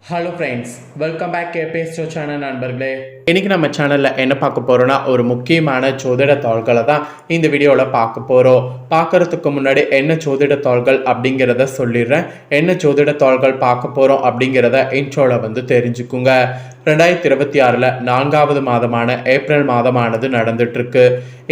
Hello friends, welcome back KBS channel நண்பர்களே. இன்றைக்கி நம்ம சேனலில் என்ன பார்க்க போகிறோன்னா, ஒரு முக்கியமான ஜோதிட தாள்களை தான் இந்த வீடியோவில் பார்க்க போகிறோம். பார்க்குறதுக்கு முன்னாடி என்ன ஜோதிட தாள்கள் அப்படிங்கிறத சொல்லிடுறேன். என்ன ஜோதிட தாள்கள் பார்க்க போகிறோம் அப்படிங்கிறத இன்ட்ரோவில் தெரிஞ்சுக்குங்க. 2026 4வது மாதமான ஏப்ரல் மாதமானது நடந்துட்டுருக்கு.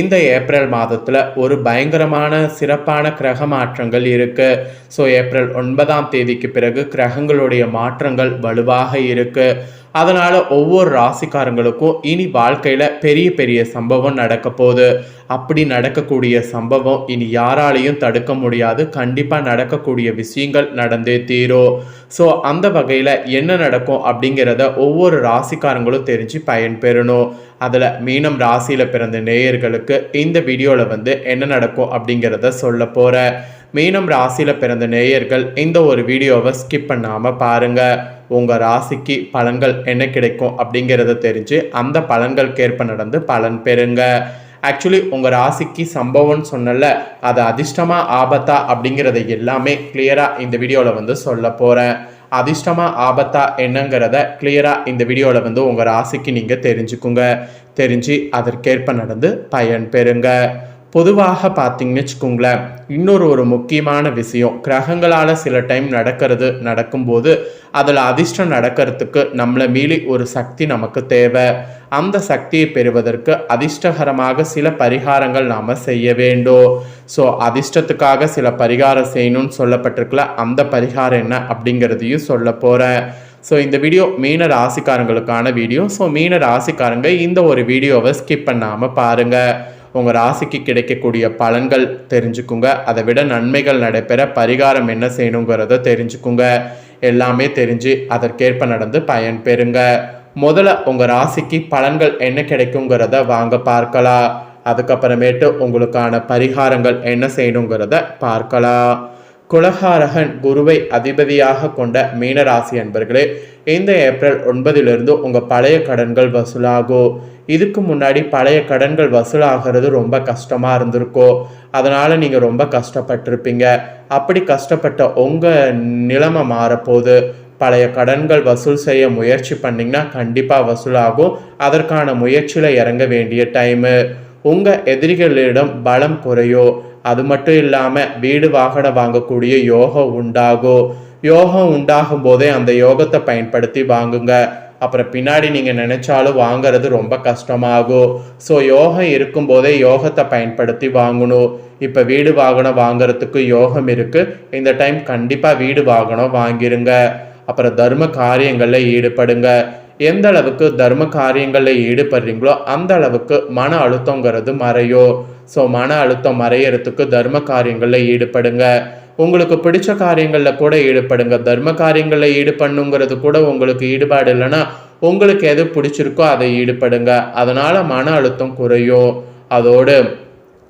இந்த ஏப்ரல் மாதத்தில் ஒரு பயங்கரமான சிறப்பான கிரக மாற்றங்கள் இருக்குது. ஸோ ஏப்ரல் 9ஆம் தேதிக்கு பிறகு கிரகங்களுடைய மாற்றங்கள் வலுவாக இருக்குது. அதனால் ஒவ்வொரு ராசிக்காரங்களுக்கும் இனி வாழ்க்கையில் பெரிய பெரிய சம்பவம் நடக்க போகுது. அப்படி நடக்கக்கூடிய சம்பவம் இனி யாராலையும் தடுக்க முடியாது. கண்டிப்பாக நடக்கக்கூடிய விஷயங்கள் நடந்தே தீரும். ஸோ அந்த வகையில் என்ன நடக்கும் அப்படிங்கிறத ஒவ்வொரு ராசிக்காரங்களும் தெரிஞ்சு பயன்பெறணும். அதில் மீனம் ராசியில் பிறந்த நேயர்களுக்கு இந்த வீடியோவில் என்ன நடக்கும் அப்படிங்கிறத சொல்ல போகிறேன். மீனம் ராசியில் பிறந்த நேயர்கள் இந்த ஒரு வீடியோவை ஸ்கிப் பண்ணாமல் பாருங்கள். உங்கள் ராசிக்கு பலன்கள் என்ன கிடைக்கும் அப்படிங்கிறத தெரிஞ்சு அந்த பலன்களுக்கேற்ப நடந்து பலன் பெறுங்க. ஆக்சுவலி உங்கள் ராசிக்கு சம்பவம்னு சொன்னல, அது அதிர்ஷ்டமா ஆபத்தா அப்படிங்கிறத எல்லாமே கிளியராக இந்த வீடியோவில் சொல்ல போகிறேன். அதிர்ஷ்டமா ஆபத்தா என்னங்கிறத கிளியராக இந்த வீடியோவில் உங்கள் ராசிக்கு நீங்கள் தெரிஞ்சுக்குங்க. தெரிஞ்சு அதற்கேற்ப நடந்து பயன் பெறுங்க. பொதுவாக பார்த்தீங்கன்னு வச்சுக்கோங்களேன், இன்னொரு முக்கியமான விஷயம், கிரகங்களால் சில டைம் நடக்கும்போது அதில் அதிர்ஷ்டம் நடக்கிறதுக்கு நம்மளை மீறி ஒரு சக்தி நமக்கு தேவை. அந்த சக்தியை பெறுவதற்கு அதிர்ஷ்டகரமாக சில பரிகாரங்கள் நாம் செய்ய வேண்டும். ஸோ அதிர்ஷ்டத்துக்காக சில பரிகாரம் செய்யணும்னு சொல்லப்பட்டிருக்கல, அந்த பரிகாரம் என்ன அப்படிங்கிறதையும் சொல்ல போகிறேன். ஸோ இந்த வீடியோ மீன ராசிக்காரங்களுக்கான வீடியோ. ஸோ மீன ராசிக்காரங்க இந்த ஒரு வீடியோவை ஸ்கிப் பண்ணாமல் பாருங்கள். உங்கள் ராசிக்கு கிடைக்கக்கூடிய பலன்கள் தெரிஞ்சுக்குங்க. அதை விட நன்மைகள் நடைபெற பரிகாரம் என்ன செய்யணுங்கிறத தெரிஞ்சுக்குங்க. எல்லாமே தெரிஞ்சு அதற்கேற்ப நடந்து பயன் பெறுங்க. முதல்ல உங்கள் ராசிக்கு பலன்கள் என்ன கிடைக்குங்கிறத வாங்க பார்க்கலாம். அதுக்கப்புறமேட்டு உங்களுக்கான பரிகாரங்கள் என்ன செய்யணுங்கிறத பார்க்கலாம். குலகாரகன் குருவை அதிபதியாக கொண்ட மீனராசி அன்பர்களே, இந்த ஏப்ரல் 9 உங்கள் பழைய கடன்கள் வசூலாகும். இதுக்கு முன்னாடி பழைய கடன்கள் வசூலாகிறது ரொம்ப கஷ்டமாக இருந்திருக்கோ, அதனால் நீங்கள் ரொம்ப கஷ்டப்பட்டிருப்பீங்க. அப்படி கஷ்டப்பட்ட உங்கள் நிலைமை மாறப்போகுது. பழைய கடன்கள் வசூல் செய்ய முயற்சி பண்ணிங்கன்னா கண்டிப்பாக வசூலாகும். அதற்கான முயற்சியில் இறங்க வேண்டிய டைமு. உங்கள் எதிரிகளிடம் பலம் குறையும். அது மட்டும் இல்லாமல் வீடு வாகனம் வாங்கக்கூடிய யோகம் உண்டாகும். யோகம் உண்டாகும் போதே அந்த யோகத்தை பயன்படுத்தி வாங்குங்க. அப்புறம் பின்னாடி நீங்கள் நினைச்சாலும் வாங்கிறது ரொம்ப கஷ்டமாகும். ஸோ யோகம் இருக்கும்போதே யோகத்தை பயன்படுத்தி வாங்கணும். இப்போ வீடு வாகனம் வாங்குறதுக்கு யோகம் இருக்குது. இந்த டைம் கண்டிப்பாக வீடு வாகனம் வாங்கிருங்க. அப்புறம் தர்ம காரியங்களில் ஈடுபடுங்க. எந்த அளவுக்கு தர்ம காரியங்களில் ஈடுபடுறீங்களோ அந்த அளவுக்கு மன அழுத்தங்கிறது மறையும். ஸோ மன அழுத்தம் மறையறதுக்கு தர்ம காரியங்களில் ஈடுபடுங்க. உங்களுக்கு பிடிச்ச காரியங்களில் கூட ஈடுபடுங்க. தர்ம காரியங்களில் ஈடுபடணுங்கிறது கூட உங்களுக்கு ஈடுபாடு இல்லைன்னா உங்களுக்கு எது பிடிச்சிருக்கோ அதை ஈடுபடுங்க. அதனால் மன அழுத்தம் குறையும். அதோடு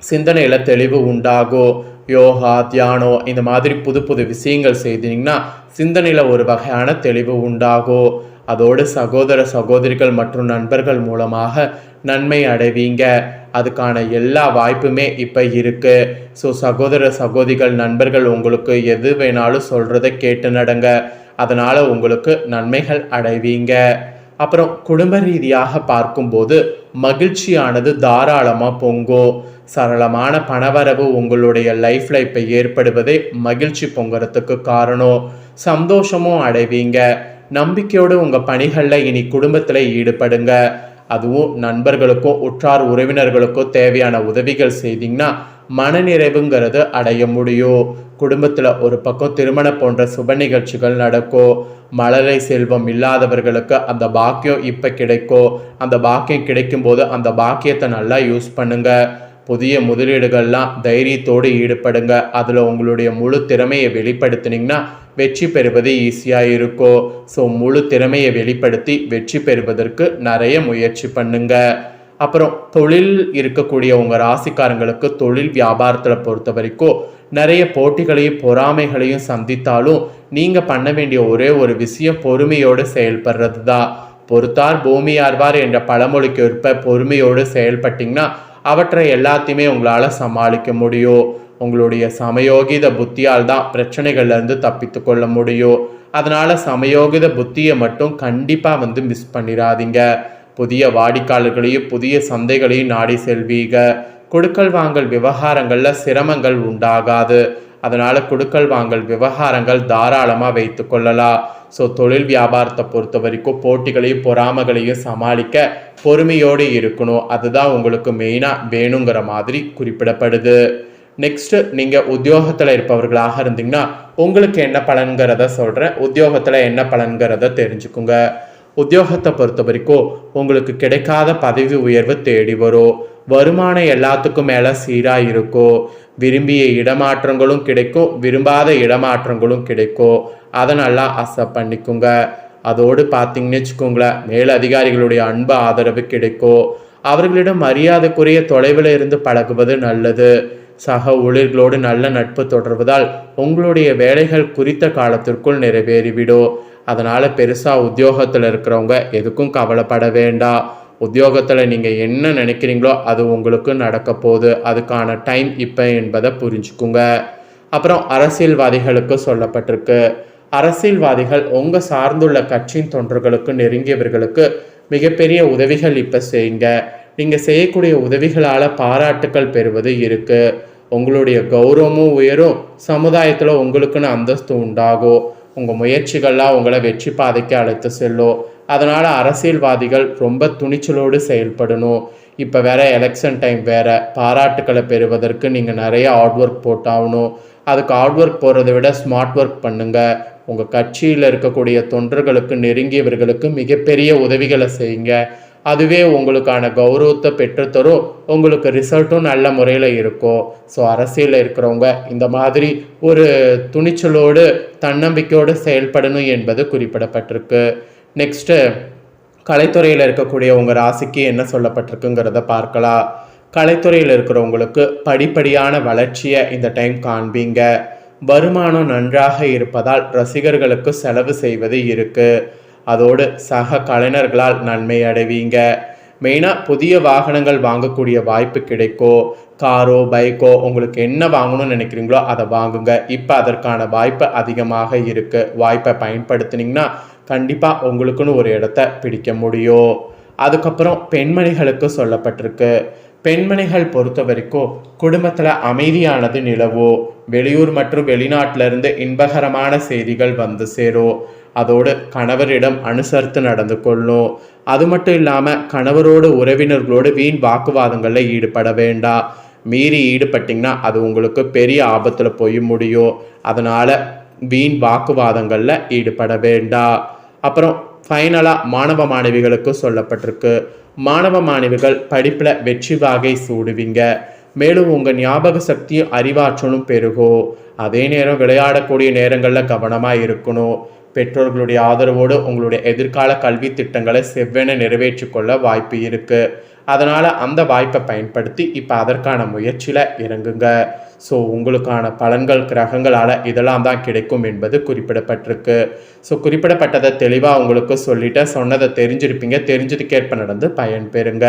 சிந்தனையில் தெளிவு உண்டாகும். யோகா, தியானம் இந்த மாதிரி புது புது விஷயங்கள் செய்தீங்கன்னா சிந்தனையில் ஒரு வகையான தெளிவு உண்டாகும். அதோடு சகோதர சகோதரிகள் மற்றும் நண்பர்கள் மூலமாக நன்மை அடைவீங்க. அதுக்கான எல்லா வாய்ப்புமே இப்போ இருக்குது. ஸோ சகோதர சகோதரிகள் நண்பர்கள் உங்களுக்கு எது வேணாலும் சொல்கிறத கேட்டு நடங்க. அதனால் உங்களுக்கு நன்மைகள் அடைவீங்க. அப்புறம் குடும்ப ரீதியாக பார்க்கும்போது மகிழ்ச்சியானது தாராளமாக பொங்கும். சரளமான பணவரவு உங்களுடைய லைஃப்பில் இப்போ ஏற்படுவதே மகிழ்ச்சி பொங்குறதுக்கு காரணம். சந்தோஷமும் அடைவீங்க. நம்பிக்கையோடு உங்கள் பணிகளில் இனி குடும்பத்தில் ஈடுபடுங்க. அதுவும் நண்பர்களுக்கும் உற்றார் உறவினர்களுக்கும் தேவையான உதவிகள் செய்தீங்கன்னா மனநிறைவுங்கிறது அடைய முடியும். குடும்பத்தில் ஒரு பக்கம் திருமணம் போன்ற சுப நிகழ்ச்சிகள் நடக்கும். மழலை செல்வம் இல்லாதவர்களுக்கு அந்த பாக்கியம் இப்போ கிடைக்கும். அந்த பாக்கியம் கிடைக்கும்போது அந்த பாக்கியத்தை நல்லா யூஸ் பண்ணுங்க. புதிய முதலீடுகள்லாம் தைரியத்தோடு ஈடுபடுங்க. அதில் உங்களுடைய முழு திறமையை வெளிப்படுத்தினீங்கன்னா வெற்றி பெறுவது ஈஸியாக இருக்கும். ஸோ முழு திறமையை வெளிப்படுத்தி வெற்றி பெறுவதற்கு நிறைய முயற்சி பண்ணுங்க. அப்புறம் தொழில் இருக்கக்கூடிய உங்கள் ராசிக்காரங்களுக்கு தொழில் வியாபாரத்தில் பொறுத்த வரைக்கும் நிறைய போட்டிகளையும் பொறாமைகளையும் சந்தித்தாலும் நீங்கள் பண்ண வேண்டிய ஒரே ஒரு விஷயம் பொறுமையோடு செயல்படுறது தான். பொறுத்தார் பூமி ஆர்வார் என்ற பழமொழிக்கு ஏற்ப பொறுமையோடு செயல்பட்டிங்கன்னா அவற்றை எல்லாத்தையுமே உங்களால் சமாளிக்க முடியும். உங்களுடைய சமயோகித புத்தியால் தான் பிரச்சனைகள்லேருந்து தப்பித்து கொள்ள முடியும். அதனால் சமயோகித புத்தியை மட்டும் கண்டிப்பாக வந்து மிஸ் பண்ணிடாதீங்க. புதிய வாடிக்கையாளர்களையும் புதிய சந்தைகளையும் நாடி செல்வீங்க. கொடுக்கல் வாங்கல் விவகாரங்களில் சிரமங்கள் உண்டாகாது. அதனால் கொடுக்கல் வாங்கல் விவகாரங்கள் தாராளமாக வைத்து கொள்ளலாம். ஸோ தொழில் வியாபாரத்தை பொறுத்த வரைக்கும் போட்டிகளையும் பொறாமைகளையும் சமாளிக்க பொறுமையோடு இருக்கணும். அதுதான் உங்களுக்கு மெயினாக வேணுங்கிற மாதிரி குறிப்பிடப்படுது. நெக்ஸ்ட்டு நீங்கள் உத்தியோகத்தில் இருப்பவர்களாக இருந்தீங்கன்னா உங்களுக்கு என்ன பலன்கிறத சொல்கிறேன். உத்தியோகத்தில் என்ன பலன்கிறத தெரிஞ்சுக்குங்க. உத்தியோகத்தை பொறுத்த வரைக்கும் உங்களுக்கு கிடைக்காத பதவி உயர்வு தேடி வரும். வருமானம் எல்லாத்துக்கும் மேலே சீராக இருக்கும். விரும்பிய இடமாற்றங்களும் கிடைக்கும், விரும்பாத இடமாற்றங்களும் கிடைக்கும். அதை நல்லா அக்செப்ட் பண்ணிக்கோங்க. அதோடு பார்த்தீங்கன்னு வச்சுக்கோங்களேன், மேல் அதிகாரிகளுடைய அன்பு ஆதரவு கிடைக்கும். அவர்களிடம் மரியாதைக்குரிய தொலைவில் இருந்து பழகுவது நல்லது. சக ஊழியர்களோடு நல்ல நட்பு தொடர்வதால் உங்களுடைய வேலைகள் குறித்த காலத்திற்குள் நிறைவேறிவிடும். அதனால் பெருசாக உத்தியோகத்தில் இருக்கிறவங்க எதுக்கும் கவலைப்பட வேண்டாம். உத்தியோகத்தில் நீங்கள் என்ன நினைக்கிறீங்களோ அது உங்களுக்கு நடக்க போகுது. அதுக்கான டைம் இப்போ என்பதை புரிஞ்சுக்குங்க. அப்புறம் அரசியல்வாதிகளுக்கு சொல்லப்பட்டிருக்கு. அரசியல்வாதிகள் உங்கள் சார்ந்துள்ள கட்சியின் தொண்டர்களுக்கு நெருங்கியவர்களுக்கு மிகப்பெரிய உதவிகள் இப்போ செய்யுங்க. நீங்கள் செய்யக்கூடிய உதவிகளால் பாராட்டுக்கள் பெறுவது இருக்குது. உங்களுடைய கௌரவமும் உயரும். சமுதாயத்தில் உங்களுக்குன்னு அந்தஸ்து உண்டாகும். உங்கள் முயற்சிகள்லாம் உங்களை வெற்றி பாதைக்கு அழைத்து செல்லும். அதனால் அரசியல்வாதிகள் ரொம்ப துணிச்சலோடு செயல்படணும். இப்போ வேற எலெக்ஷன் டைம் வேறு. பாராட்டுக்களை பெறுவதற்கு நீங்கள் நிறைய ஹார்ட் ஒர்க் போட்டாகணும். அதுக்கு ஹார்ட் ஒர்க் போகிறத விட ஸ்மார்ட் ஒர்க் பண்ணுங்கள். உங்கள் கட்சியில் இருக்கக்கூடிய தொண்டர்களுக்கு நெருங்கியவர்களுக்கு மிகப்பெரிய உதவிகளை செய்யுங்க. அதுவே உங்களுக்கான கௌரவத்தை பெற்றுத்தரும். உங்களுக்கு ரிசல்ட்டும் நல்ல முறையில் இருக்கும். ஸோ அரசியலில் இருக்கிறவங்க இந்த மாதிரி ஒரு துணிச்சலோடு தன்னம்பிக்கையோடு செயல்படணும் என்பது குறிப்பிடப்பட்டிருக்கு. நெக்ஸ்ட்டு கலைத்துறையில் இருக்கக்கூடிய உங்கள் ராசிக்கு என்ன சொல்லப்பட்டிருக்குங்கிறத பார்க்கலாம். கலைத்துறையில் இருக்கிறவங்களுக்கு படிப்படியான வளர்ச்சியை இந்த டைம் காண்பீங்க. வருமானம் நன்றாக இருப்பதால் ரசிகர்களுக்கு செலவு செய்வது இருக்குது. அதோடு சக கலைஞர்களால் நன்மை அடைவீங்க. மெயினாக புதிய வாகனங்கள் வாங்கக்கூடிய வாய்ப்பு கிடைக்கும். காரோ பைக்கோ உங்களுக்கு என்ன வாங்கணும்னு நினைக்கிறீங்களோ அதை வாங்குங்க. இப்போ அதற்கான வாய்ப்பு அதிகமாக இருக்குது. வாய்ப்பை பயன்படுத்தினீங்கன்னா கண்டிப்பாக உங்களுக்குன்னு ஒரு இடத்த பிடிக்க முடியும். அதுக்கப்புறம் பெண்மணிகளுக்கு சொல்லப்பட்டிருக்கு. பெண்மணிகள் பொறுத்த வரைக்கும் குடும்பத்தில் அமைதியானது நிலவும். வெளியூர் மற்றும் வெளிநாட்டிலிருந்து இன்பகரமான செய்திகள் வந்து சேரும். அதோடு கணவரிடம் அனுசரித்து நடந்து கொள்ளும். அது மட்டும் இல்லாமல் கணவரோடு உறவினர்களோடு வீண் வாக்குவாதங்களில் ஈடுபட வேண்டாம். மீறி ஈடுபட்டிங்கன்னா அது உங்களுக்கு பெரிய ஆபத்தில் போய் முடியும். அதனால் வீண் வாக்குவாதங்களில் ஈடுபட வேண்டாம். அப்புறம் ஃபைனலாக மாணவ மாணவிகளுக்கு சொல்லப்பட்டிருக்கு. மாணவ மாணவிகள் படிப்பில் வெற்றி வாகை சூடுவீங்க. மேலும் உங்கள் ஞாபக சக்தியும் அறிவாற்றலும் பெருகும். அதே நேரம் விளையாடக்கூடிய நேரங்களில் கவனமாக இருக்கணும். பெற்றோர்களுடைய ஆதரவோடு உங்களுடைய எதிர்கால கல்வி திட்டங்களை செவ்வென நிறைவேற்றி கொள்ள வாய்ப்பு இருக்குது. அதனால் அந்த வாய்ப்பை பயன்படுத்தி இப்போ அதற்கான முயற்சியில் இறங்குங்க. ஸோ உங்களுக்கான பலன்கள் கிரகங்களால் இதெல்லாம் தான் கிடைக்கும் என்பது குறிப்பிடப்பட்டிருக்கு. ஸோ குறிப்பிடப்பட்டதை தெளிவாக உங்களுக்கு சொல்லிவிட்டு சொன்னதை தெரிஞ்சிருப்பீங்க. தெரிஞ்சதுக்கேற்ப நடந்து பயன் பெறுங்க.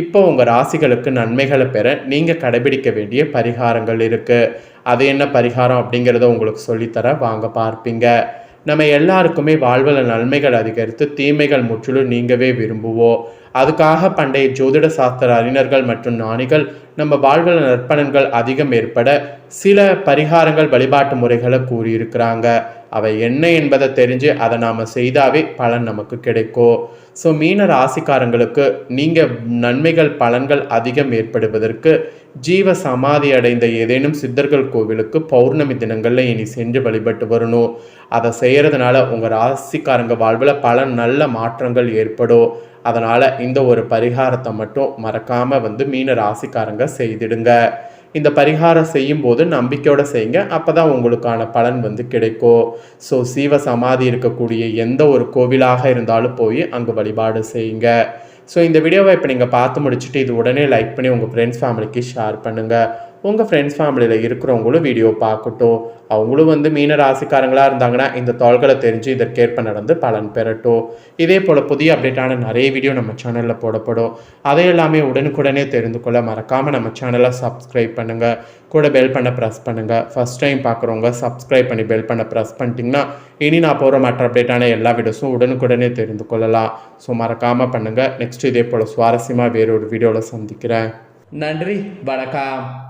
இப்போ உங்கள் ராசிகளுக்கு நன்மைகளை பெற நீங்கள் கடைபிடிக்க வேண்டிய பரிகாரங்கள் இருக்குது. அது என்ன பரிகாரம் அப்படிங்கிறத உங்களுக்கு சொல்லித்தர வாங்க பார்ப்பீங்க. நம்ம எல்லாருக்குமே வாழ்வில் நன்மைகள் அதிகரித்து தீமைகள் முற்றிலும் நீங்கவே விரும்புவோம். அதுக்காக பண்டைய ஜோதிட சாஸ்திர அறிஞர்கள் மற்றும் ஞானிகள் நம்ம வாழ்வில் நற்பலன்கள் அதிகம் ஏற்பட சில பரிகாரங்கள் வழிபாட்டு முறைகளை கூறியிருக்கிறாங்க. அவை என்ன என்பதை தெரிஞ்சு அதை நாம் செய்தாவே பலன் நமக்கு கிடைக்கும். ஸோ மீன ராசிக்காரங்களுக்கு நீங்கள் நன்மைகள் பலன்கள் அதிகம் ஏற்படுவதற்கு ஜீவ சமாதி அடைந்த ஏதேனும் சித்தர்கள் கோவிலுக்கு பௌர்ணமி தினங்களில் இனி சென்று வழிபட்டு வரணும். அதை செய்கிறதுனால உங்கள் ராசிக்காரங்க வாழ்வில் பல நல்ல மாற்றங்கள் ஏற்படும். அதனால் இந்த ஒரு பரிகாரத்தை மட்டும் மறக்காமல் மீன ராசிக்காரங்க செய்திடுங்க. இந்த பரிகாரம் செய்யும் போது நம்பிக்கையோடு செய்யுங்க. அப்போ தான் உங்களுக்கான பலன் கிடைக்கும். ஸோ சீவ சமாதி இருக்கக்கூடிய எந்த ஒரு கோவிலாக இருந்தாலும் போய் அங்கே வழிபாடு செய்யுங்க. ஸோ இந்த வீடியோவை இப்போ நீங்கள் பார்த்து முடிச்சுட்டு இது உடனே லைக் பண்ணி உங்கள் ஃப்ரெண்ட்ஸ் ஃபேமிலிக்கு ஷேர் பண்ணுங்கள். உங்கள் ஃப்ரெண்ட்ஸ் ஃபேமிலியில் இருக்கிறவங்களும் வீடியோ பார்க்கட்டும். அவங்களும் வந்து மீன ராசிக்காரங்களாக இருந்தாங்கன்னா இந்த தாள்களை தெரிஞ்சு இதற்கேற்ப நடந்து பலன் பெறட்டும். இதே போல் புதிய அப்டேட்டான நிறைய வீடியோ நம்ம சேனலில் போடப்படும். அதை எல்லாமே உடனுக்குடனே தெரிந்து கொள்ள மறக்காமல் நம்ம சேனலை சப்ஸ்கிரைப் பண்ணுங்கள். கூட பெல் பண்ண ப்ரெஸ் பண்ணுங்கள். ஃபஸ்ட் டைம் பார்க்குறவங்க சப்ஸ்கிரைப் பண்ணி பெல் பண்ண ப்ரெஸ் பண்ணிட்டீங்கன்னா இனி நான் போகிற மற்ற அப்டேட்டான எல்லா வீடியோஸும் உடனுக்குடனே தெரிந்து கொள்ளலாம். ஸோ மறக்காமல் பண்ணுங்கள். நெக்ஸ்ட் இதே போல் சுவாரஸ்யமாக வேறொரு வீடியோவில் சந்திக்கிறேன். நன்றி, வணக்கம்.